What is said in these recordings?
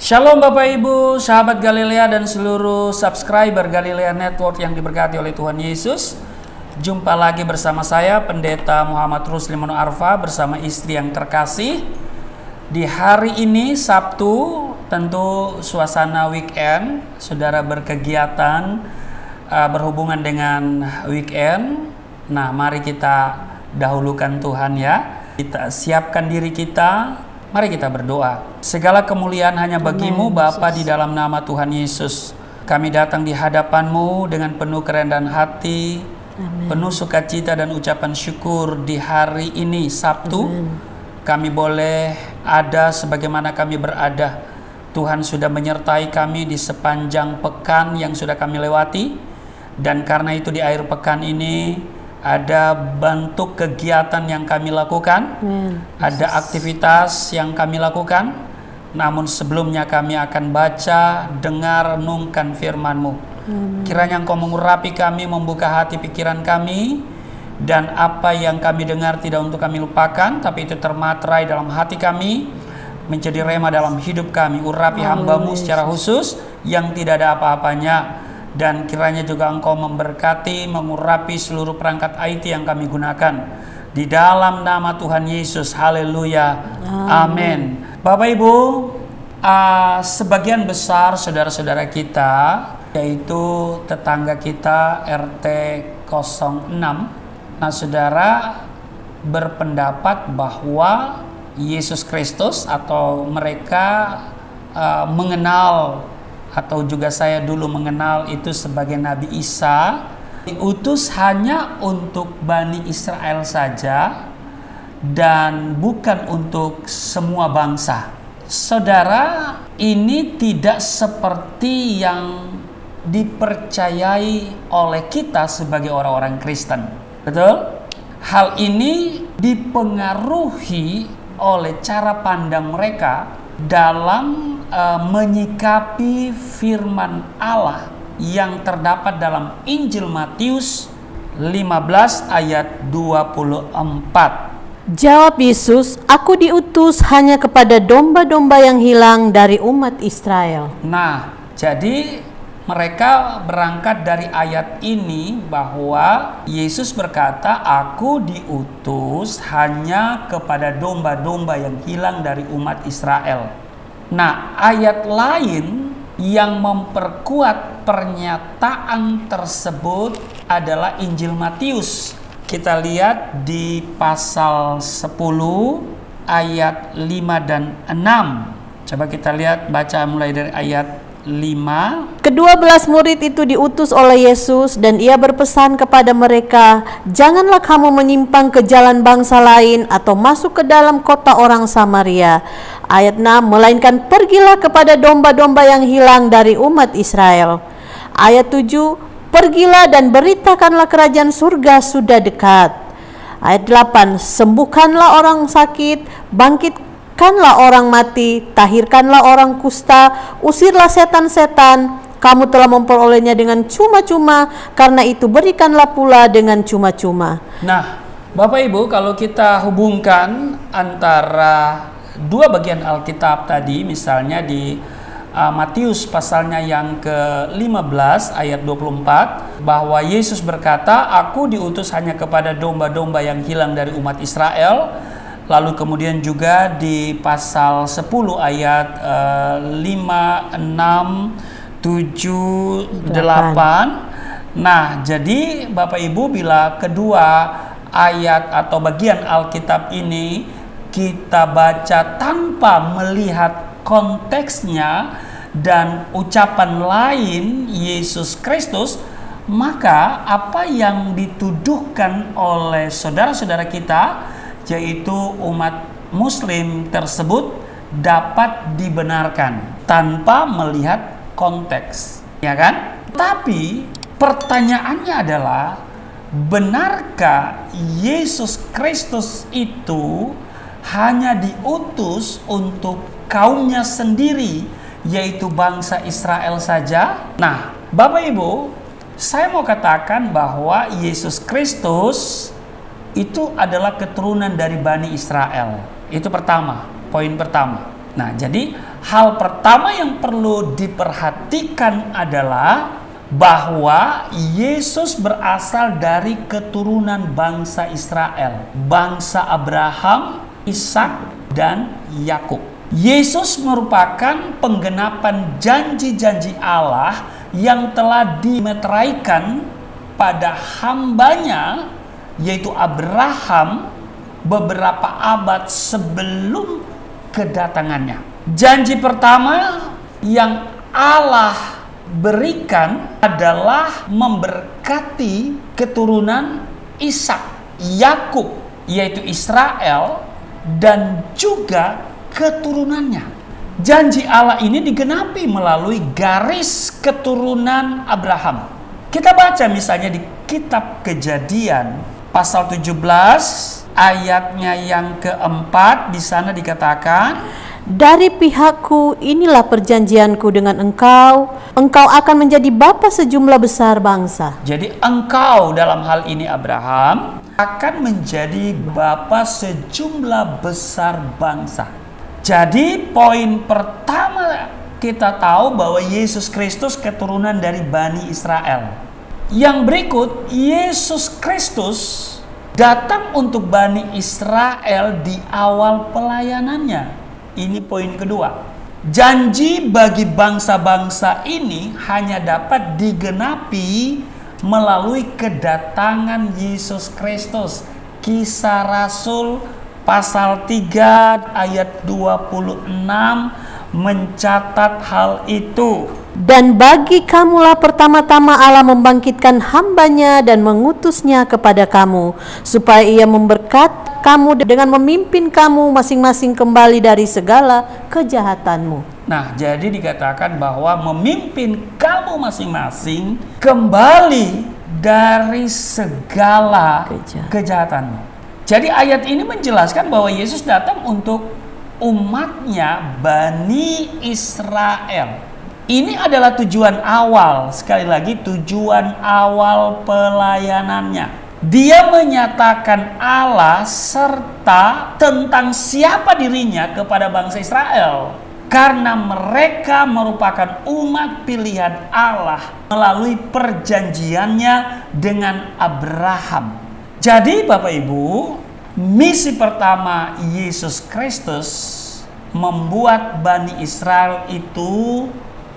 Shalom Bapak Ibu, sahabat Galilea dan seluruh subscriber Galilea Network yang diberkati oleh Tuhan Yesus. Jumpa lagi bersama saya, Pendeta Muhammad Rusli Manu Arfa bersama istri yang terkasih. Di hari ini Sabtu, tentu suasana weekend, saudara berkegiatan berhubungan dengan weekend. Nah, mari kita dahulukan Tuhan ya. Kita siapkan diri kita. Mari kita berdoa. Segala kemuliaan hanya bagimu Bapa di dalam nama Tuhan Yesus. Kami datang di hadapan-Mu dengan penuh kerendahan hati, penuh sukacita dan ucapan syukur di hari ini Sabtu. Kami boleh ada sebagaimana kami berada. Tuhan sudah menyertai kami di sepanjang pekan yang sudah kami lewati. Dan karena itu di akhir pekan ini ada bentuk kegiatan yang kami lakukan, ada aktivitas yang kami lakukan. Namun sebelumnya kami akan baca, dengar, renungkan firman-Mu. Kiranya Engkau mengurapi kami, membuka hati pikiran kami, dan apa yang kami dengar tidak untuk kami lupakan, tapi itu termaterai dalam hati kami, menjadi rema dalam hidup kami. Urapi hamba-Mu secara khusus yang tidak ada apa-apanya. Dan kiranya juga Engkau memberkati, mengurapi seluruh perangkat IT yang kami gunakan. Di dalam nama Tuhan Yesus, haleluya, amin. Bapak Ibu, sebagian besar saudara-saudara kita, yaitu tetangga kita RT 06, nah saudara berpendapat bahwa Yesus Kristus atau mereka mengenal, atau juga saya dulu mengenal itu sebagai Nabi Isa, diutus hanya untuk Bani Israel saja dan bukan untuk semua bangsa. Saudara, ini tidak seperti yang dipercayai oleh kita sebagai orang-orang Kristen. Betul? Hal ini dipengaruhi oleh cara pandang mereka dalam menyikapi firman Allah yang terdapat dalam Injil Matius 15 ayat 24. Jawab Yesus, "Aku diutus hanya kepada domba-domba yang hilang dari umat Israel." Nah, jadi mereka berangkat dari ayat ini bahwa Yesus berkata, "Aku diutus hanya kepada domba-domba yang hilang dari umat Israel." Nah, ayat lain yang memperkuat pernyataan tersebut adalah Injil Matius. Kita lihat di pasal 10 ayat 5 dan 6. Coba kita lihat, baca mulai dari ayat 5. Kedua-belas murid itu diutus oleh Yesus dan ia berpesan kepada mereka, "Janganlah kamu menyimpang ke jalan bangsa lain atau masuk ke dalam kota orang Samaria." Ayat 6, "Melainkan pergilah kepada domba-domba yang hilang dari umat Israel." Ayat 7, "Pergilah dan beritakanlah kerajaan surga sudah dekat." Ayat 8, "Sembuhkanlah orang sakit, bangkitkanlah orang mati, tahirkanlah orang kusta, usirlah setan-setan. Kamu telah memperolehnya dengan cuma-cuma, karena itu berikanlah pula dengan cuma-cuma." Nah, Bapak Ibu, kalau kita hubungkan antara dua bagian Alkitab tadi, misalnya di Matius pasalnya yang ke-15 ayat 24, bahwa Yesus berkata, "Aku diutus hanya kepada domba-domba yang hilang dari umat Israel." Lalu kemudian juga di pasal 10 ayat 5, 6, 7, 8. Nah, jadi Bapak Ibu, bila kedua ayat atau bagian Alkitab ini kita baca tanpa melihat konteksnya dan ucapan lain Yesus Kristus, maka apa yang dituduhkan oleh saudara-saudara kita, yaitu umat Muslim tersebut, dapat dibenarkan tanpa melihat konteks, ya kan? Tapi pertanyaannya adalah, benarkah Yesus Kristus itu hanya diutus untuk kaumnya sendiri, yaitu bangsa Israel saja? Nah, Bapak Ibu, saya mau katakan bahwa Yesus Kristus itu adalah keturunan dari Bani Israel. Itu pertama, poin pertama. Nah, jadi hal pertama yang perlu diperhatikan adalah bahwa Yesus berasal dari keturunan bangsa Israel, bangsa Abraham, Ishak, dan Yakub. Yesus merupakan penggenapan janji-janji Allah yang telah dimeteraikan pada hambanya, yaitu Abraham, beberapa abad sebelum kedatangannya. Janji pertama yang Allah berikan adalah memberkati keturunan Ishak, Yakub, yaitu Israel, dan juga keturunannya. Janji Allah ini digenapi melalui garis keturunan Abraham. Kita baca misalnya di kitab Kejadian pasal 17 ayatnya yang keempat, di sana dikatakan, dari pihakku inilah perjanjianku dengan engkau akan menjadi bapa sejumlah besar bangsa. Jadi engkau dalam hal ini Abraham akan menjadi bapa sejumlah besar bangsa. Jadi poin pertama kita tahu bahwa Yesus Kristus keturunan dari Bani Israel. Yang berikut, Yesus Kristus datang untuk Bani Israel di awal pelayanannya. Ini poin kedua. Janji bagi bangsa-bangsa ini hanya dapat digenapi melalui kedatangan Yesus Kristus. Kisah Rasul pasal 3 ayat 26 mencatat hal itu. Dan bagi kamulah pertama-tama Allah membangkitkan hambanya dan mengutusnya kepada kamu, supaya ia memberkati kamu dengan memimpin kamu masing-masing kembali dari segala kejahatanmu. Nah, jadi dikatakan bahwa memimpin kamu masing-masing kembali dari segala kejahatanmu. Jadi ayat ini menjelaskan bahwa Yesus datang untuk umatnya Bani Israel. Ini adalah tujuan awal, sekali lagi tujuan awal pelayanannya. Dia menyatakan Allah serta tentang siapa dirinya kepada bangsa Israel. Karena mereka merupakan umat pilihan Allah melalui perjanjiannya dengan Abraham. Jadi Bapak Ibu, misi pertama Yesus Kristus membuat Bani Israel itu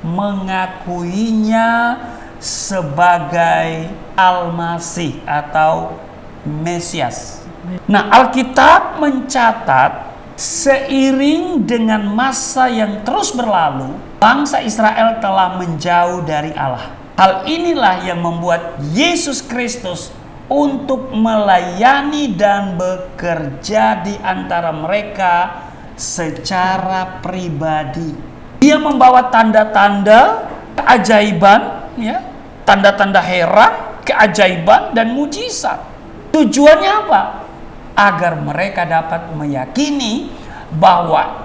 mengakuinya sebagai Al-Masih atau Mesias. Nah, Alkitab mencatat seiring dengan masa yang terus berlalu, bangsa Israel telah menjauh dari Allah. Hal inilah yang membuat Yesus Kristus untuk melayani dan bekerja di antara mereka secara pribadi. Dia membawa tanda-tanda keajaiban, ya, tanda-tanda heran, keajaiban dan mujizat. Tujuannya apa? Agar mereka dapat meyakini bahwa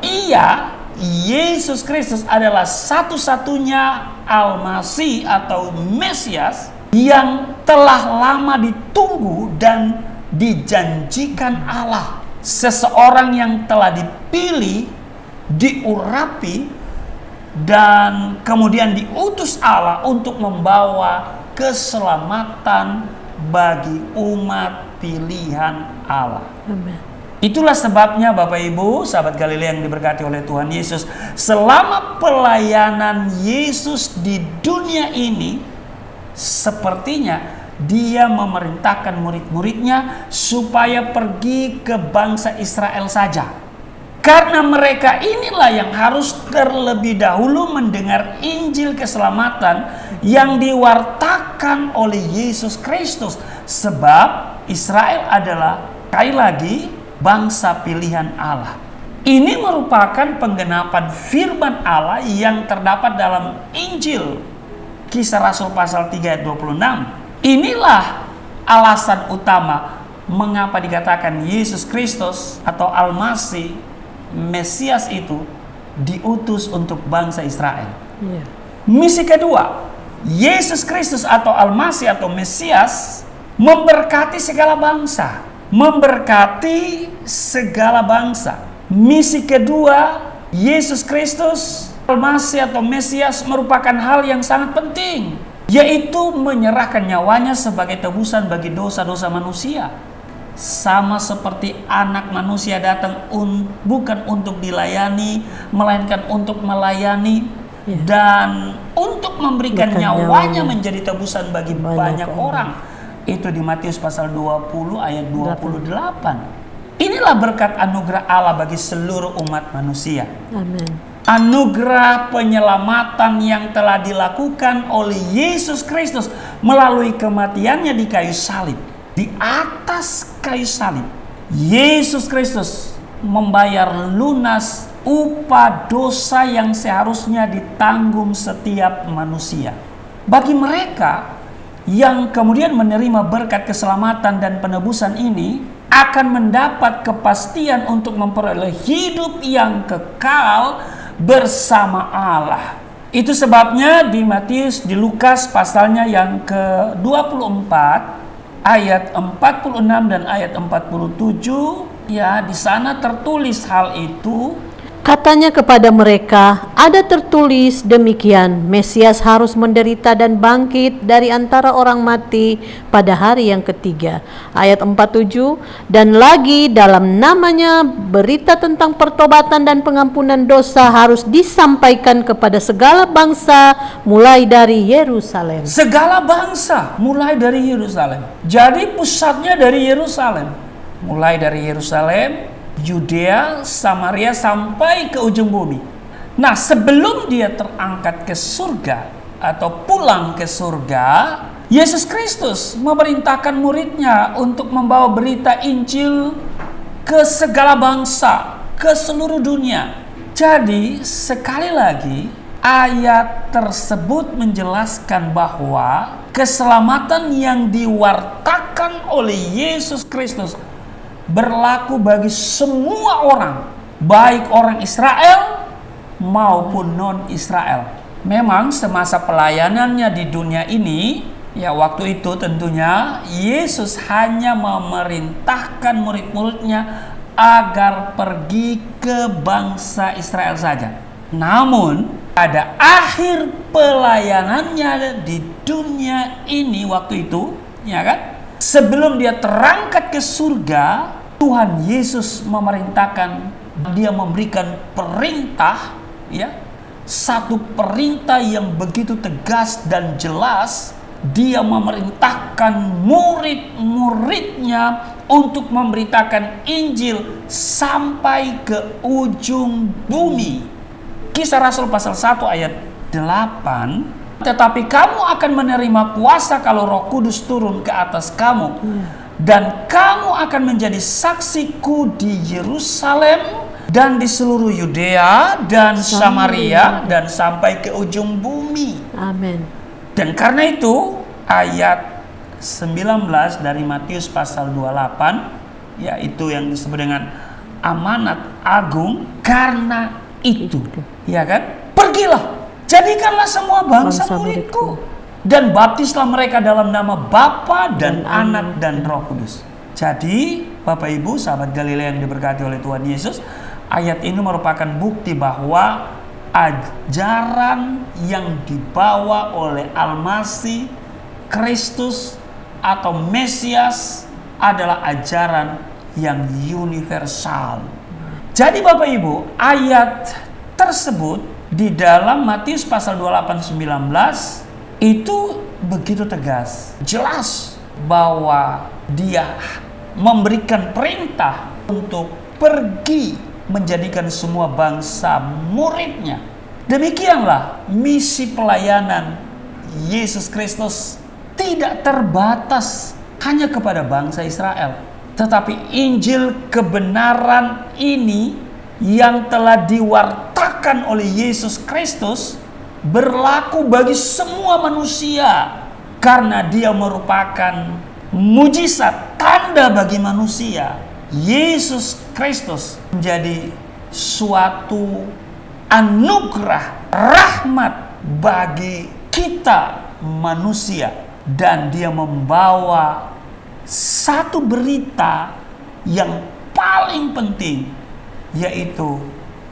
Yesus Kristus adalah satu-satunya Al-Masih atau Mesias yang telah lama ditunggu dan dijanjikan Allah. Seseorang yang telah dipilih, diurapi, dan kemudian diutus Allah untuk membawa keselamatan bagi umat pilihan Allah. Amen. Itulah sebabnya Bapak Ibu, sahabat Galilea yang diberkati oleh Tuhan Yesus, selama pelayanan Yesus di dunia ini, sepertinya Dia memerintahkan murid-muridnya supaya pergi ke bangsa Israel saja. Karena mereka inilah yang harus terlebih dahulu mendengar Injil keselamatan yang diwartakan oleh Yesus Kristus. Sebab Israel adalah, sekali lagi, bangsa pilihan Allah. Ini merupakan penggenapan firman Allah yang terdapat dalam Injil Kisah Rasul pasal 3 ayat 26. Inilah alasan utama mengapa dikatakan Yesus Kristus atau Al-Masih Mesias itu diutus untuk bangsa Israel. Misi kedua, Yesus Kristus atau Al-Masih atau Mesias memberkati segala bangsa. Memberkati segala bangsa. Misi kedua Yesus Kristus, Almasih atau Mesias merupakan hal yang sangat penting, yaitu menyerahkan nyawanya sebagai tebusan bagi dosa-dosa manusia. Sama seperti anak manusia datang bukan untuk dilayani, melainkan untuk melayani dan untuk memberikan nyawanya menjadi tebusan bagi banyak orang. Itu di Matius pasal 20 ayat 28. Inilah berkat anugerah Allah bagi seluruh umat manusia. Amin. Anugerah penyelamatan yang telah dilakukan oleh Yesus Kristus melalui kematiannya di kayu salib. Di atas kayu salib, Yesus Kristus membayar lunas upah dosa yang seharusnya ditanggung setiap manusia. Bagi mereka yang kemudian menerima berkat keselamatan dan penebusan ini, akan mendapat kepastian untuk memperoleh hidup yang kekal bersama Allah. Itu sebabnya di Lukas pasalnya yang ke-24 ayat 46 dan ayat 47, ya, di sana tertulis hal itu. Katanya kepada mereka, ada tertulis demikian, Mesias harus menderita dan bangkit dari antara orang mati pada hari yang ketiga. Ayat 47, dan lagi dalam namanya berita tentang pertobatan dan pengampunan dosa harus disampaikan kepada segala bangsa mulai dari Yerusalem. Segala bangsa mulai dari Yerusalem. Jadi pusatnya dari Yerusalem. Mulai dari Yerusalem, Yudea, Samaria sampai ke ujung bumi. Nah, sebelum dia terangkat ke surga atau pulang ke surga, Yesus Kristus memerintahkan muridnya untuk membawa berita Injil ke segala bangsa, ke seluruh dunia. Jadi, sekali lagi, ayat tersebut menjelaskan bahwa keselamatan yang diwartakan oleh Yesus Kristus berlaku bagi semua orang, baik orang Israel maupun non-Israel. Memang semasa pelayanannya di dunia ini, ya waktu itu tentunya Yesus hanya memerintahkan murid-muridnya agar pergi ke bangsa Israel saja. Namun pada akhir pelayanannya di dunia ini waktu itu, ya kan? Sebelum dia terangkat ke surga, Tuhan Yesus memerintahkan, dia memberikan perintah, ya, satu perintah yang begitu tegas dan jelas. Dia memerintahkan murid-muridnya untuk memberitakan Injil sampai ke ujung bumi. Kisah Rasul pasal 1 ayat 8, tetapi kamu akan menerima kuasa kalau Roh Kudus turun ke atas kamu, dan kamu akan menjadi saksiku di Yerusalem dan di seluruh Yudea dan Samaria dan sampai ke ujung bumi. Amin. Dan karena itu ayat 19 dari Matius pasal 28, yaitu yang disebut dengan amanat agung. Karena itu, ya kan? Pergilah, jadikanlah semua bangsa muridku, dan baptislah mereka dalam nama Bapa dan Anak dan Roh Kudus. Jadi, Bapak Ibu, sahabat Galilea yang diberkati oleh Tuhan Yesus, ayat ini merupakan bukti bahwa ajaran yang dibawa oleh Almasih Kristus atau Mesias adalah ajaran yang universal. Jadi Bapak Ibu, ayat tersebut di dalam Matius pasal 28:19 itu begitu tegas, jelas bahwa dia memberikan perintah untuk pergi menjadikan semua bangsa muridnya. Demikianlah misi pelayanan Yesus Kristus tidak terbatas hanya kepada bangsa Israel, tetapi Injil kebenaran ini yang telah diwartakan oleh Yesus Kristus berlaku bagi semua manusia, karena dia merupakan mujizat, tanda bagi manusia. Yesus Kristus menjadi suatu anugerah, rahmat bagi kita manusia, dan dia membawa satu berita yang paling penting, yaitu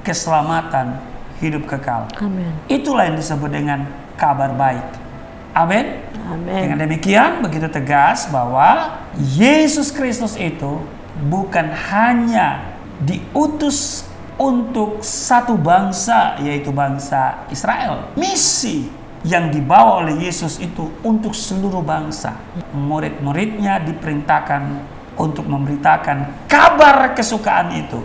keselamatan, hidup kekal. Amin. Itulah yang disebut dengan kabar baik. Amin. Amin. Dengan demikian begitu tegas bahwa Yesus Kristus itu bukan hanya diutus untuk satu bangsa, yaitu bangsa Israel. Misi yang dibawa oleh Yesus itu untuk seluruh bangsa. Murid-muridnya diperintahkan untuk memberitakan kabar kesukaan itu.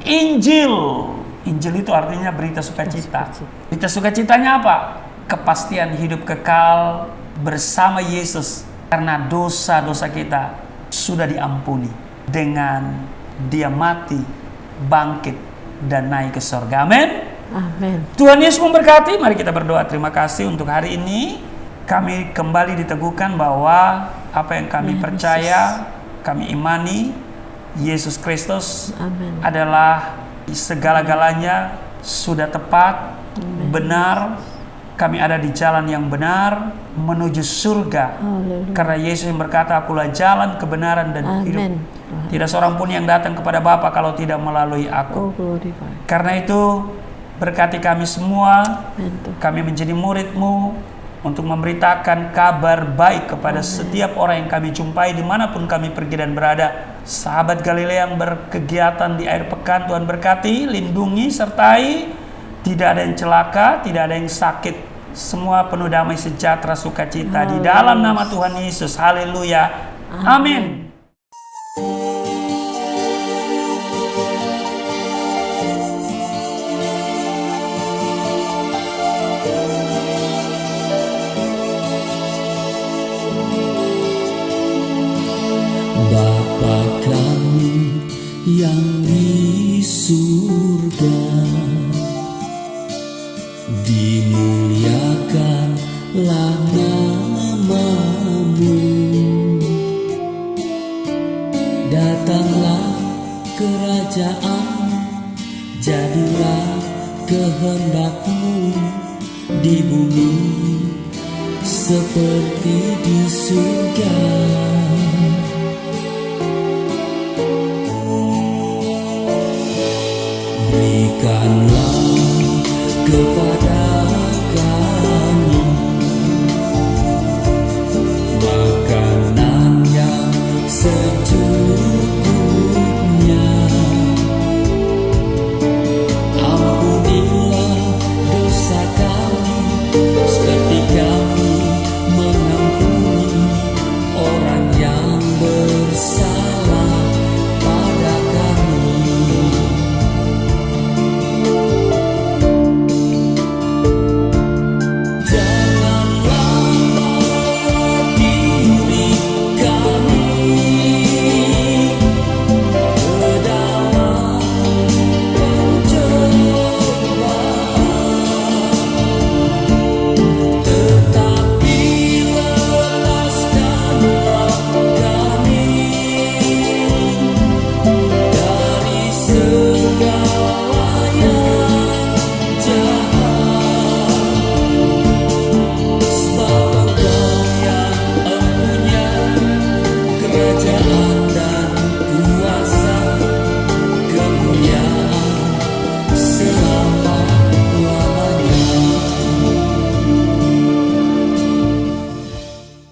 Injil. Injil itu artinya berita sukacita. Berita sukacitanya apa? Kepastian hidup kekal bersama Yesus karena dosa-dosa kita sudah diampuni dengan Dia mati, bangkit, dan naik ke surga. Amin. Amin. Tuhan Yesus memberkati. Mari kita berdoa. Terima kasih untuk hari ini. Kami kembali diteguhkan bahwa apa yang kami percaya, kami imani, Yesus Kristus adalah segala-galanya sudah tepat, benar. Kami ada di jalan yang benar menuju surga. Karena Yesus yang berkata, akulah jalan, kebenaran, dan hidup. Tidak seorang pun yang datang kepada Bapa kalau tidak melalui aku. Karena itu berkati kami semua. Kami menjadi murid-Mu untuk memberitakan kabar baik kepada setiap orang yang kami jumpai dimanapun kami pergi dan berada. Sahabat Galilea yang berkegiatan di akhir pekan, Tuhan berkati, lindungi, sertai. Tidak ada yang celaka, tidak ada yang sakit. Semua penuh damai sejahtera sukacita di dalam nama Tuhan Yesus. Haleluya. Amin. Bapa kami yang di surga, dimuliakanlah nama-Mu. Datanglah kerajaan, jadilah kehendak-Mu di bumi seperti di surga. Berikanlah kepada kami makanan yang secukupnya. Ampunilah dosa kami seperti kami mengampuni orang yang bersalah pada kami. Kerajaan